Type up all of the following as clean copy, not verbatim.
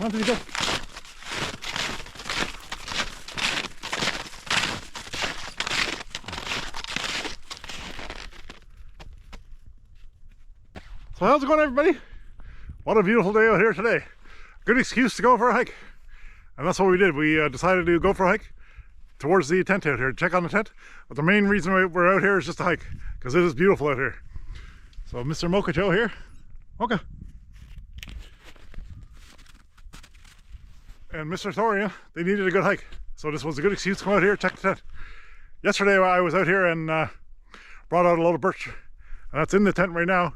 On to the go. So how's it going, everybody? What a beautiful day out here today. Good excuse to go for a hike. And that's what we did. We decided to go for a hike towards the tent out here, check on the tent. But the main reason we're out here is just a hike, because it is beautiful out here. So Mr. Mocha Joe here. Mocha. And Mr. Thorian, they needed a good hike. So this was a good excuse to come out here, check the tent. Yesterday I was out here and brought out a load of birch. And that's in the tent right now,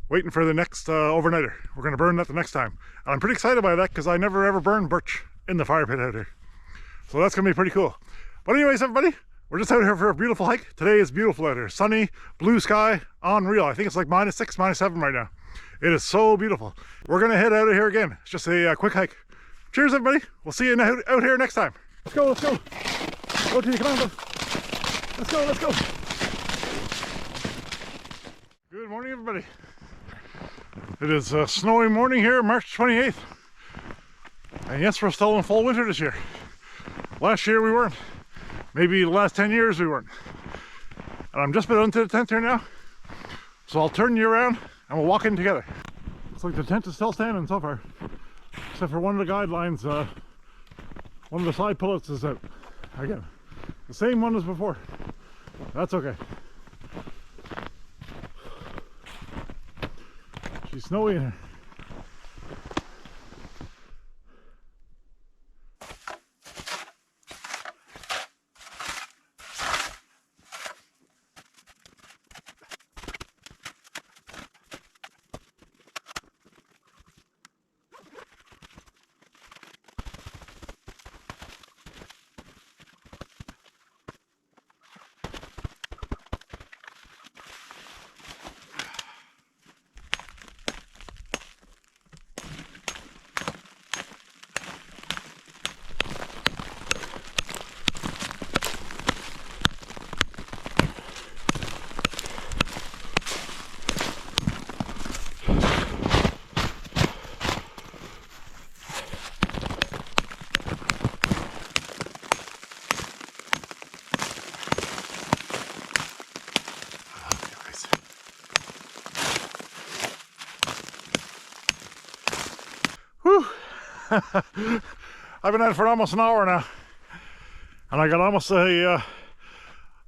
waiting for the next overnighter. We're going to burn that the next time. And I'm pretty excited by that because I never ever burned birch in the fire pit out here. So that's going to be pretty cool. But anyways, everybody, we're just out here for a beautiful hike. Today is beautiful out here. Sunny, blue sky, unreal. I think it's like -6, -7 right now. It is so beautiful. We're going to head out of here again. It's just a quick hike. Cheers, everybody. We'll see you out here next time. Let's go, let's go. Go to the commando. Let's go, let's go. Good morning, everybody. It is a snowy morning here, March 28th. And yes, we're still in full winter this year. Last year we weren't. Maybe the last 10 years we weren't. And I'm just been into the tent here now. So I'll turn you around and we'll walk in together. Looks like the tent is still standing so far. Except for one of the guidelines, one of the side pillets is out. Again, the same one as before. That's okay. She's snowy in here. I've been at it for almost an hour now, and I got almost the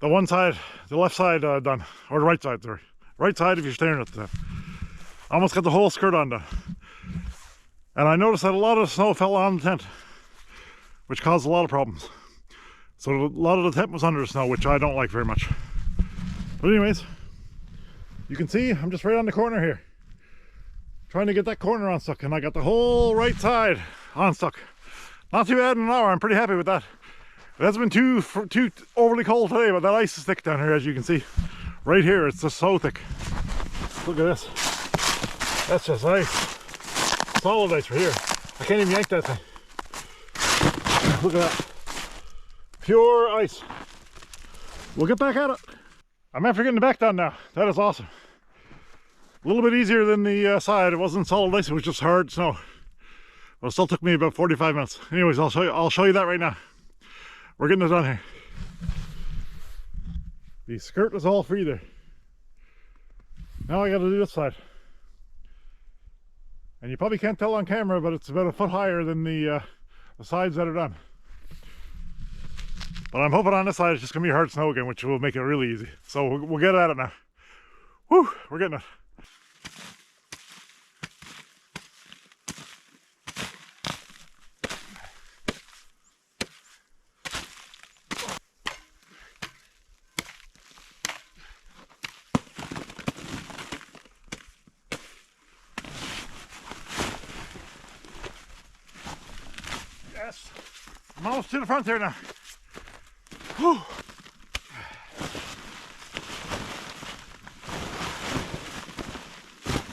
one side, the left side done, or the right side, sorry. Right side if you're staring at the tent. Almost got the whole skirt on done. And I noticed that a lot of the snow fell on the tent, which caused a lot of problems. So a lot of the tent was under the snow, which I don't like very much. But anyways, you can see I'm just right on the corner here, trying to get that corner unstuck, and I got the whole right side unstuck. Not too bad in an hour. I'm pretty happy with that. It hasn't been too overly cold today, but that ice is thick down here, as you can see. Right here, it's just so thick. Look at this. That's just ice. Solid ice right here. I can't even yank that thing. Look at that. Pure ice. We'll get back at it. I'm after getting the back done now. That is awesome. A little bit easier than the side. It wasn't solid ice, it was just hard snow. But it still took me about 45 minutes. Anyways, I'll show you that right now. We're getting it done here. The skirt is all free there. Now I gotta do this side. And you probably can't tell on camera, but it's about a foot higher than the sides that are done. But I'm hoping on this side it's just gonna be hard snow again, which will make it really easy. So we'll get at it now. Whew, we're getting it. Yes, I'm almost to the front there now. Whew.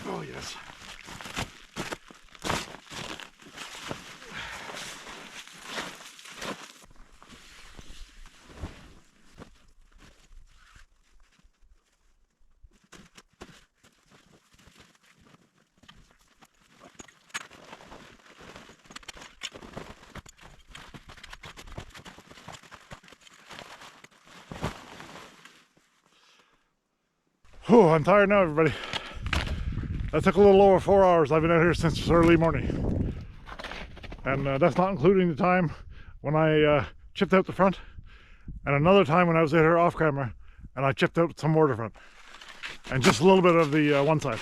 Oh yes. Whew, I'm tired now, everybody. That took a little over 4 hours. I've been out here since early morning. And that's not including the time when I chipped out the front, and another time when I was out here off camera and I chipped out some more of the front. And just a little bit of the one side.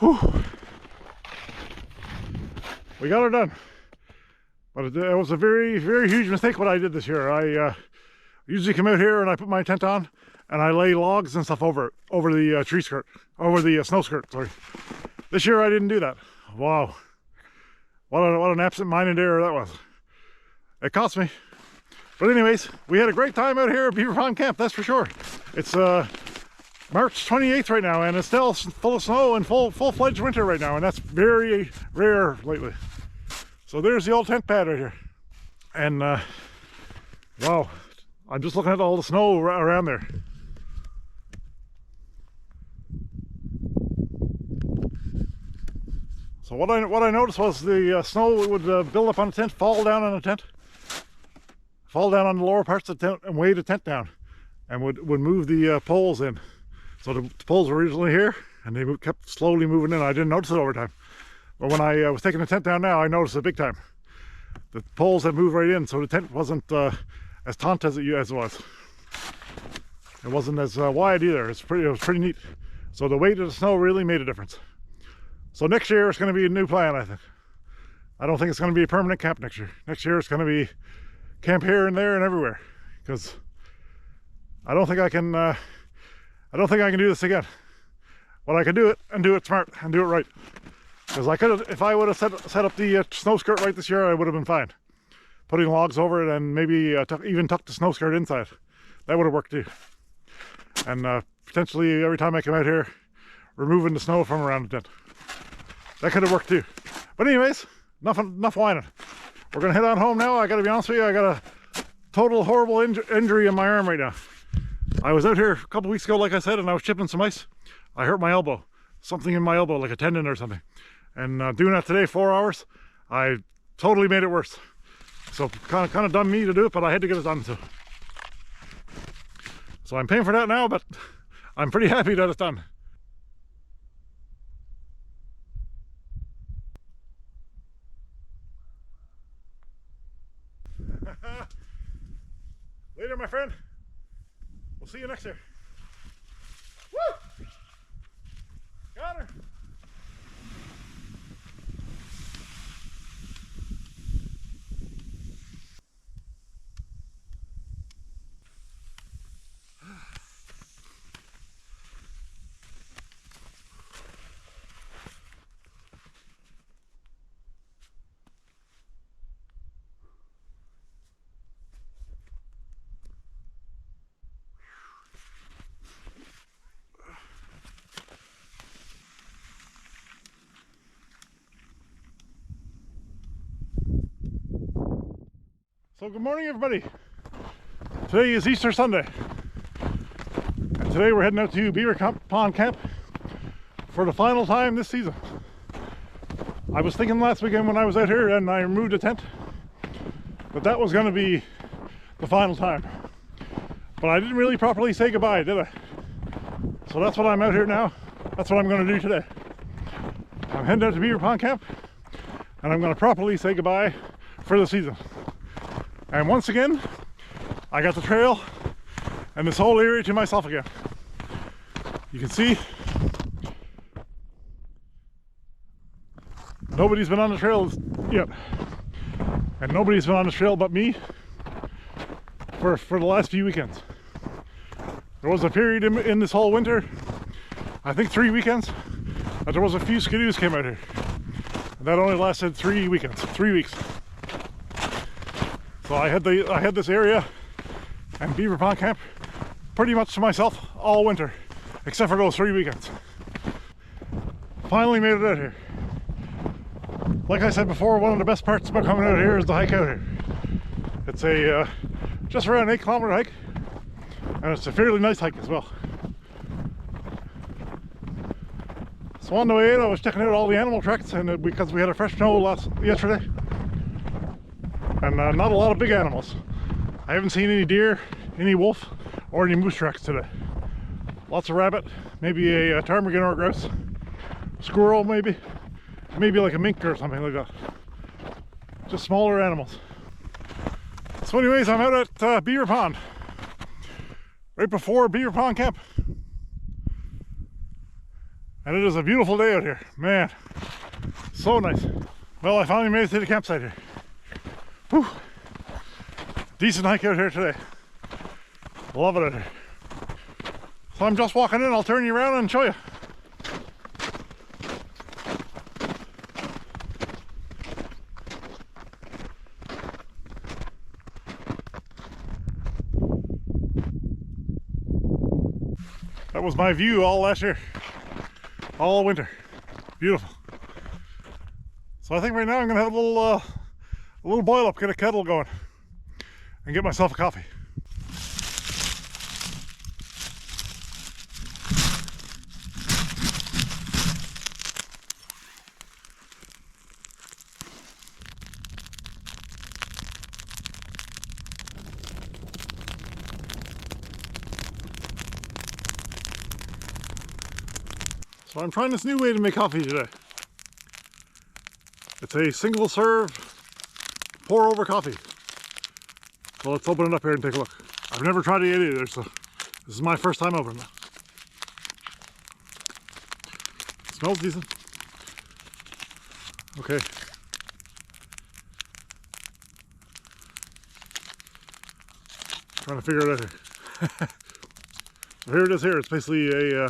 Whew. We got her done. But it was a very, very huge mistake what I did this year. I usually come out here and I put my tent on and I lay logs and stuff over the tree skirt, over the snow skirt, sorry. This year I didn't do that. Wow. What an absent-minded error that was. It cost me. But anyways, we had a great time out here at Beaver Pond Camp, that's for sure. It's March 28th right now, and it's still full of snow and full-fledged winter right now, and that's very rare lately. So there's the old tent pad right here. And wow, I'm just looking at all the snow around there. So what I noticed was the snow would build up on the tent, fall down on the tent, fall down on the lower parts of the tent and weigh the tent down, and would move the poles in. So the poles were originally here, and they kept slowly moving in. I didn't notice it over time. But when I was taking the tent down now, I noticed it big time. The poles had moved right in, so the tent wasn't as taut as it was. It wasn't as wide either. It was pretty neat. So the weight of the snow really made a difference. So next year it's going to be a new plan, I think. I don't think it's going to be a permanent camp next year. Next year it's going to be camp here and there and everywhere, because I don't think I can do this again. But I can do it, and do it smart, and do it right. Because I could have, if I would have set up the snow skirt right this year, I would have been fine. Putting logs over it and maybe even tuck the snow skirt inside. That would have worked too. And potentially every time I come out here, removing the snow from around the tent. That could have worked too. But anyways, enough whining. We're gonna head on home now. I gotta be honest with you, I got a total horrible injury in my arm right now. I was out here a couple weeks ago, like I said, and I was chipping some ice. I hurt my elbow. Something in my elbow, like a tendon or something. And doing that today, 4 hours, I totally made it worse. So kind of dumb me to do it, but I had to get it done. So I'm paying for that now, but I'm pretty happy that it's done. Later, my friend. We'll see you next year. Woo! Got her. So good morning, everybody. Today is Easter Sunday, and today we're heading out to Beaver Pond Camp for the final time this season. I was thinking last weekend when I was out here and I removed the tent that was going to be the final time, but I didn't really properly say goodbye, did I? So that's what I'm out here now. That's what I'm going to do today. I'm heading out to Beaver Pond Camp, and I'm going to properly say goodbye for the season. And once again, I got the trail and this whole area to myself again. You can see nobody's been on the trail yet, and nobody's been on the trail but me for the last few weekends. There was a period in this whole winter, I think 3 weekends, that there was a few skidoos came out here. And that only lasted 3 weekends, 3 weeks. So I had this area and Beaver Pond Camp pretty much to myself all winter, except for those 3 weekends. Finally made it out here. Like I said before, one of the best parts about coming out here is the hike out here. It's a just around an 8-kilometer hike, and it's a fairly nice hike as well. So on the way in, I was checking out all the animal tracks, and because we had a fresh snow yesterday. And not a lot of big animals. I haven't seen any deer, any wolf, or any moose tracks today. Lots of rabbit, maybe a ptarmigan or a grouse, squirrel maybe like a mink or something like that. Just smaller animals. So anyways, I'm out at Beaver Pond, right before Beaver Pond Camp. And it is a beautiful day out here, man. So nice. Well, I finally made it to the campsite here. Whew. Decent hike out here today. Love it out here. So I'm just walking in, I'll turn you around and show you. That was my view all last year, all winter. Beautiful. So I think right now I'm gonna have a little boil up, get a kettle going, and get myself a coffee. So I'm trying this new way to make coffee today. It's a single serve, pour over coffee. So let's open it up here and take a look. I've never tried it either, so this is my first time opening it. Smells decent. Okay. Trying to figure it out here. So here it is here. It's basically a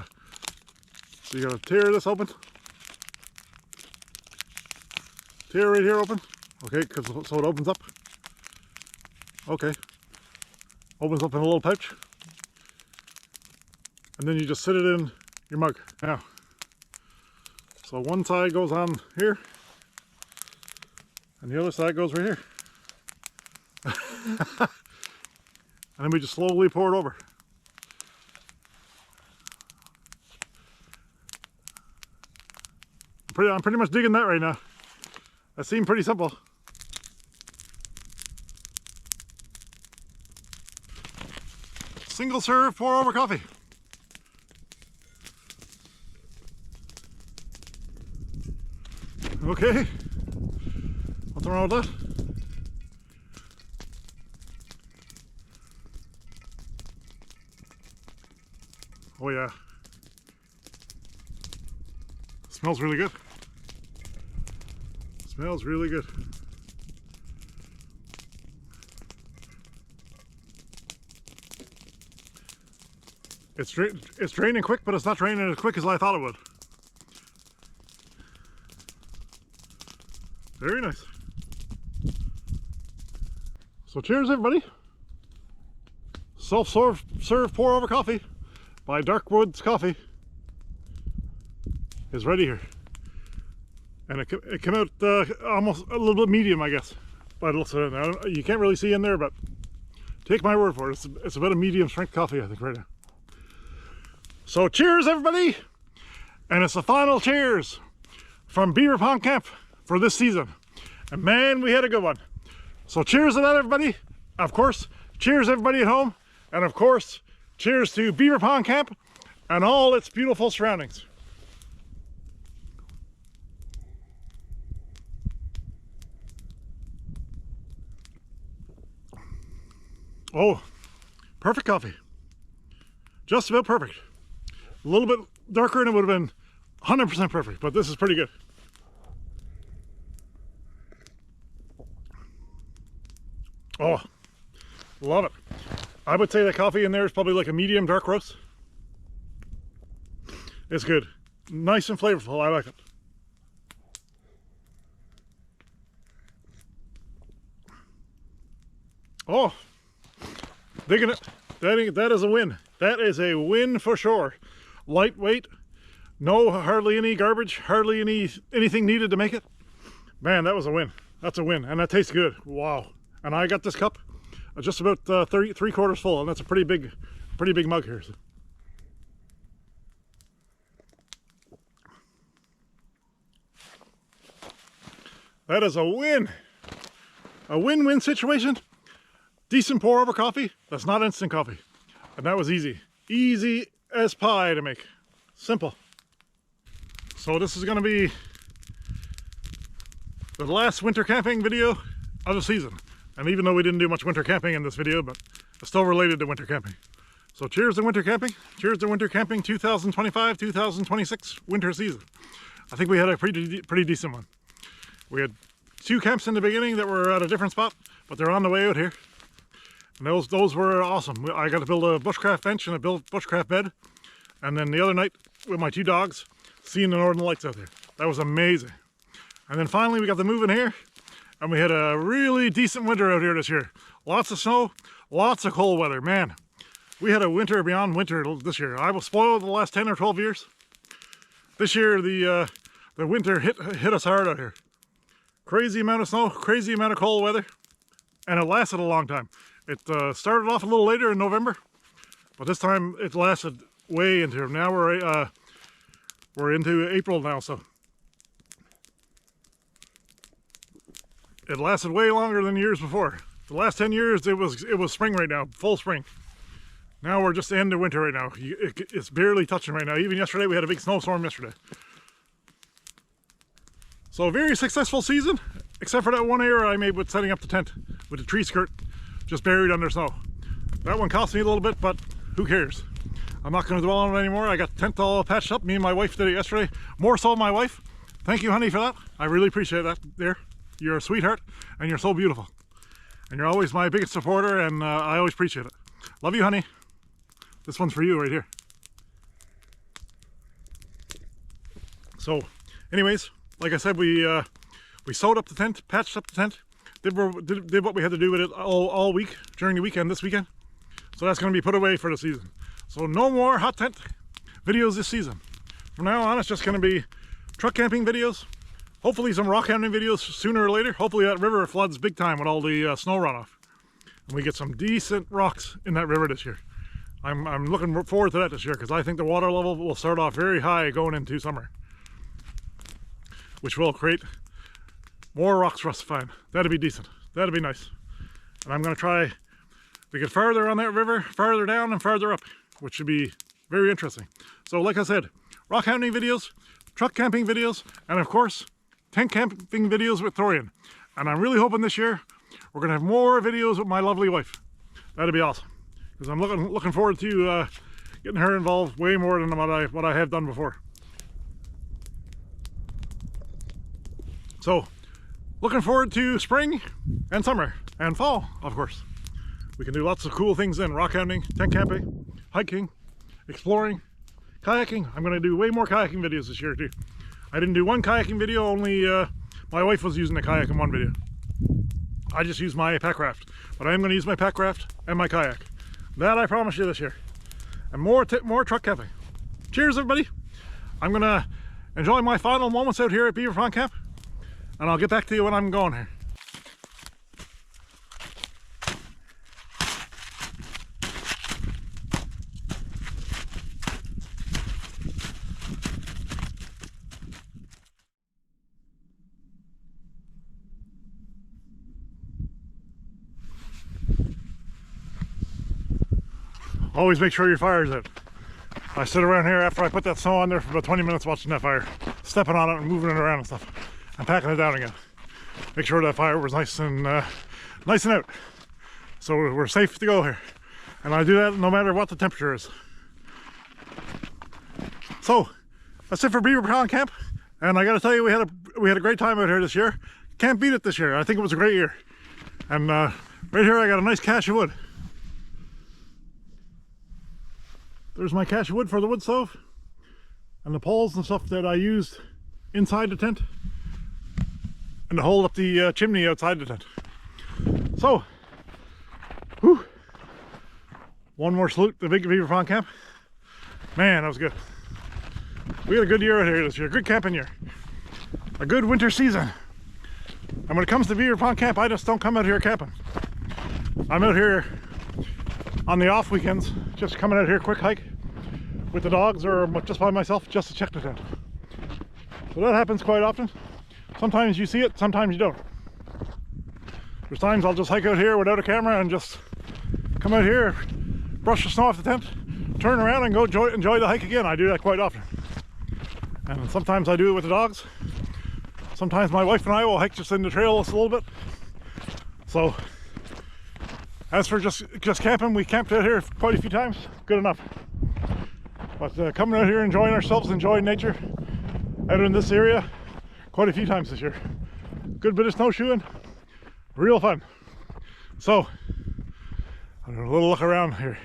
so you gotta tear this open. Tear right here open. Okay, so it opens up. Okay. Opens up in a little pouch. And then you just sit it in your mug. Now, so one side goes on here, and the other side goes right here. And then we just slowly pour it over. I'm pretty much digging that right now. That seemed pretty simple. Single serve, pour over coffee. Okay. What's wrong with that? Oh yeah. Smells really good. Smells really good. It's draining quick, but it's not draining as quick as I thought it would. Very nice. So cheers everybody. Self-serve pour over coffee by Dark Woods Coffee is ready here. And it came out almost a little bit medium, I guess. By the looks of it. You can't really see in there, but take my word for it. It's about a medium strength coffee, I think, right now. So cheers, everybody! And it's the final cheers from Beaver Pond Camp for this season. And man, we had a good one. So cheers to that, everybody. Of course, cheers everybody at home. And of course, cheers to Beaver Pond Camp and all its beautiful surroundings. Oh, perfect coffee. Just about perfect. A little bit darker and it would have been 100% perfect, but this is pretty good. Oh, love it. I would say the coffee in there is probably like a medium dark roast. It's good. Nice and flavorful. I like it. Oh, digging it. That is a win. That is a win for sure. Lightweight, no hardly any garbage, hardly anything needed to make it. Man, that was a win. That's a win, and that tastes good. Wow. And I got this cup just about 3/4 full, and that's a pretty big mug here. So. That is a win. A win-win situation. Decent pour over coffee. That's not instant coffee. And that was easy. Easy as pie to make. Simple. So this is going to be the last winter camping video of the season. And even though we didn't do much winter camping in this video, but it's still related to winter camping. So cheers to winter camping. Cheers to winter camping 2025-2026 winter season. I think we had a pretty decent one. We had 2 camps in the beginning that were at a different spot, but they're on the way out here. And those were awesome. I got to build a bushcraft bench and a bushcraft bed. And then the other night with my 2 dogs, seeing the northern lights out there. That was amazing. And then finally we got the move in here, and we had a really decent winter out here this year. Lots of snow, lots of cold weather. Man, we had a winter beyond winter this year. I was spoiled the last 10 or 12 years. This year the winter hit us hard out here. Crazy amount of snow, crazy amount of cold weather, and it lasted a long time. It started off a little later in November, but this time it lasted way into. Now we're into April now, so it lasted way longer than years before. The last 10 years it was spring right now, full spring. Now we're just into winter right now. It's barely touching right now. Even yesterday we had a big snowstorm yesterday. So a very successful season, except for that one error I made with setting up the tent with the tree skirt just buried under snow. That one cost me a little bit, but who cares? I'm not going to dwell on it anymore. I got the tent all patched up. Me and my wife did it yesterday. More so my wife. Thank you, honey, for that. I really appreciate that there. You're a sweetheart, and you're so beautiful. And you're always my biggest supporter, and I always appreciate it. Love you, honey. This one's for you right here. So, anyways, like I said, we sewed up the tent, patched up the tent, did what we had to do with it all week, during the weekend, this weekend. So that's going to be put away for the season. So no more hot tent videos this season. From now on, it's just going to be truck camping videos. Hopefully some rock camping videos sooner or later. Hopefully that river floods big time with all the snow runoff. And we get some decent rocks in that river this year. I'm looking forward to that this year, because I think the water level will start off very high going into summer, which will create more rocks for us to find. That'd be decent. That'd be nice. And I'm going to try to get farther on that river, farther down and farther up, which should be very interesting. So like I said, rock camping videos, truck camping videos, and of course, tent camping videos with Thorian. And I'm really hoping this year we're going to have more videos with my lovely wife. That'd be awesome, because I'm looking forward to getting her involved way more than what I have done before. So, looking forward to spring and summer and fall, of course. We can do lots of cool things then: rock camping, tent camping, hiking, exploring, kayaking. I'm going to do way more kayaking videos this year too. I didn't do one kayaking video, only my wife was using a kayak in one video. I just used my pack raft, but I am going to use my pack raft and my kayak. That I promise you this year. And more truck camping. Cheers, everybody. I'm going to enjoy my final moments out here at Beaver Pond Camp, and I'll get back to you when I'm going here. Always make sure your fire's out. I sit around here after I put that snow on there for about 20 minutes watching that fire, stepping on it and moving it around and stuff, and packing it down again. Make sure that fire was nice and out, so we're safe to go here. And I do that no matter what the temperature is. So that's it for Beaver Pond Camp, and I got to tell you, we had a great time out here this year. Can't beat it this year. I think it was a great year. And right here I got a nice cache of wood. There's my cache of wood for the wood stove, and the poles and stuff that I used inside the tent, and to hold up the chimney outside the tent. So, whew, one more salute to Big Beaver Pond Camp. Man, that was good. We had a good year out here this year, good camping year. A good winter season. And when it comes to Beaver Pond Camp, I just don't come out here camping. I'm out here on the off weekends, just coming out here quick hike with the dogs, or just by myself, just to check the tent. So that happens quite often. Sometimes you see it, sometimes you don't. There's times I'll just hike out here without a camera and just come out here, brush the snow off the tent, turn around and go enjoy the hike again. I do that quite often. And sometimes I do it with the dogs. Sometimes my wife and I will hike just in the trail just a little bit. So, as for just camping, we camped out here quite a few times. Good enough. But coming out here, enjoying ourselves, enjoying nature out in this area quite a few times this year. Good bit of snowshoeing, real fun. So, a little look around here.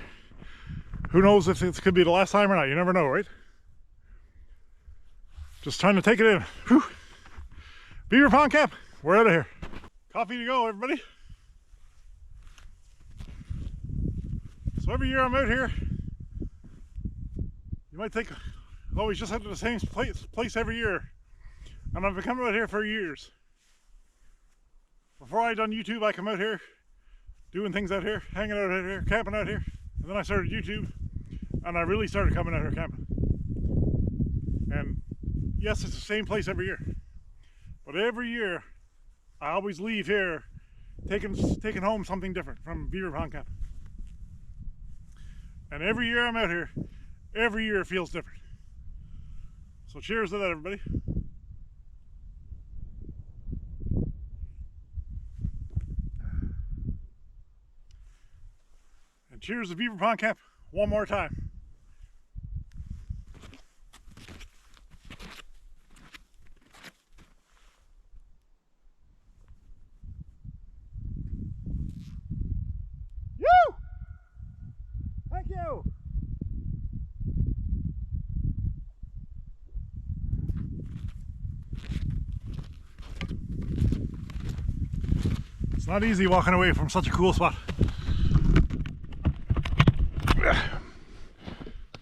Who knows if it could be the last time or not? You never know, right? Just trying to take it in. Whew. Beaver Pond Camp, we're out of here. Coffee to go, everybody. So every year I'm out here, you might think, oh, he's just out to the same place every year. And I've been coming out here for years. Before I done YouTube, I come out here, doing things out here, hanging out here, camping out here. And then I started YouTube, and I really started coming out here camping. And yes, it's the same place every year. But every year, I always leave here taking home something different from Beaver Pond Camp. And every year I'm out here, every year it feels different. So cheers to that, everybody. And cheers to Beaver Pond Camp one more time. Thank you. It's not easy walking away from such a cool spot.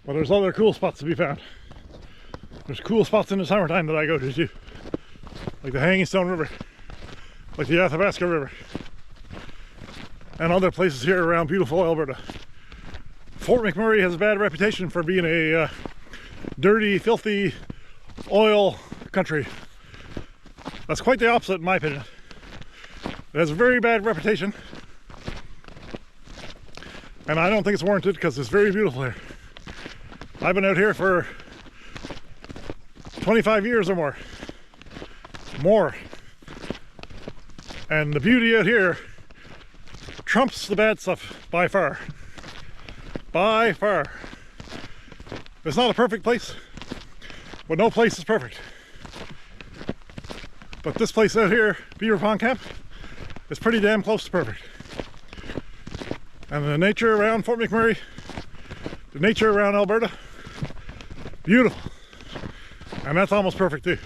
But there's other cool spots to be found. There's cool spots in the summertime that I go to too. Like the Hanging Stone River, like the Athabasca River, and other places here around beautiful Alberta. Fort McMurray has a bad reputation for being a dirty, filthy oil country. That's quite the opposite in my opinion. It has a very bad reputation, and I don't think it's warranted because it's very beautiful here. I've been out here for 25 years or more. And the beauty out here trumps the bad stuff by far. By far. It's not a perfect place, but no place is perfect. But this place out here, Beaver Pond Camp, is pretty damn close to perfect. And the nature around Fort McMurray, the nature around Alberta, beautiful. And that's almost perfect too.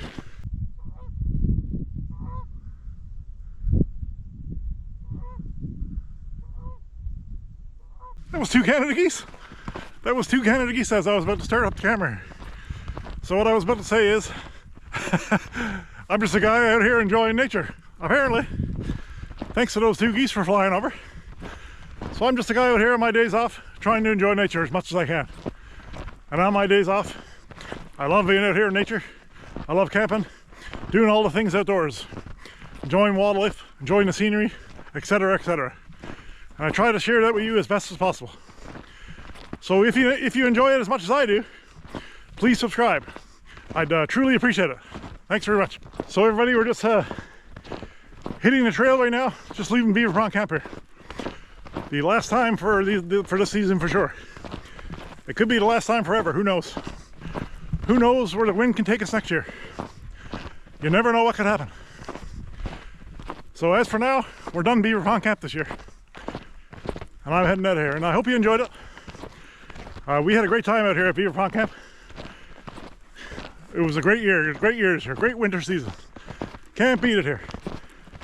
That was two Canada geese. That was two Canada geese as I was about to start up the camera. So what I was about to say is, I'm just a guy out here enjoying nature, apparently. Thanks to those two geese for flying over. So I'm just a guy out here on my days off, trying to enjoy nature as much as I can. And on my days off, I love being out here in nature. I love camping, doing all the things outdoors, enjoying wildlife, enjoying the scenery, etc., etc. And I try to share that with you as best as possible. So if you enjoy it as much as I do, please subscribe. I'd truly appreciate it. Thanks very much. So everybody, we're just hitting the trail right now, just leaving Beaver Pond Camp here. The last time for this season for sure. It could be the last time forever, who knows? Who knows where the wind can take us next year? You never know what could happen. So as for now, we're done Beaver Pond Camp this year. And I'm heading out of here, and I hope you enjoyed it. We had a great time out here at Beaver Pond Camp. It was a great year, this year, great winter season. Can't beat it here.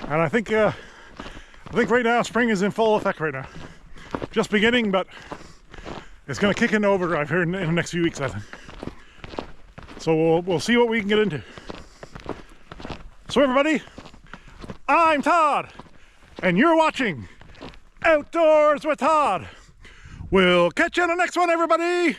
And I think right now spring is in full effect right now. Just beginning, but it's going to kick into overdrive here in the next few weeks, I think. So we'll see what we can get into. So everybody, I'm Todd, and you're watching Outdoors with Todd. We'll catch you on the next one, everybody.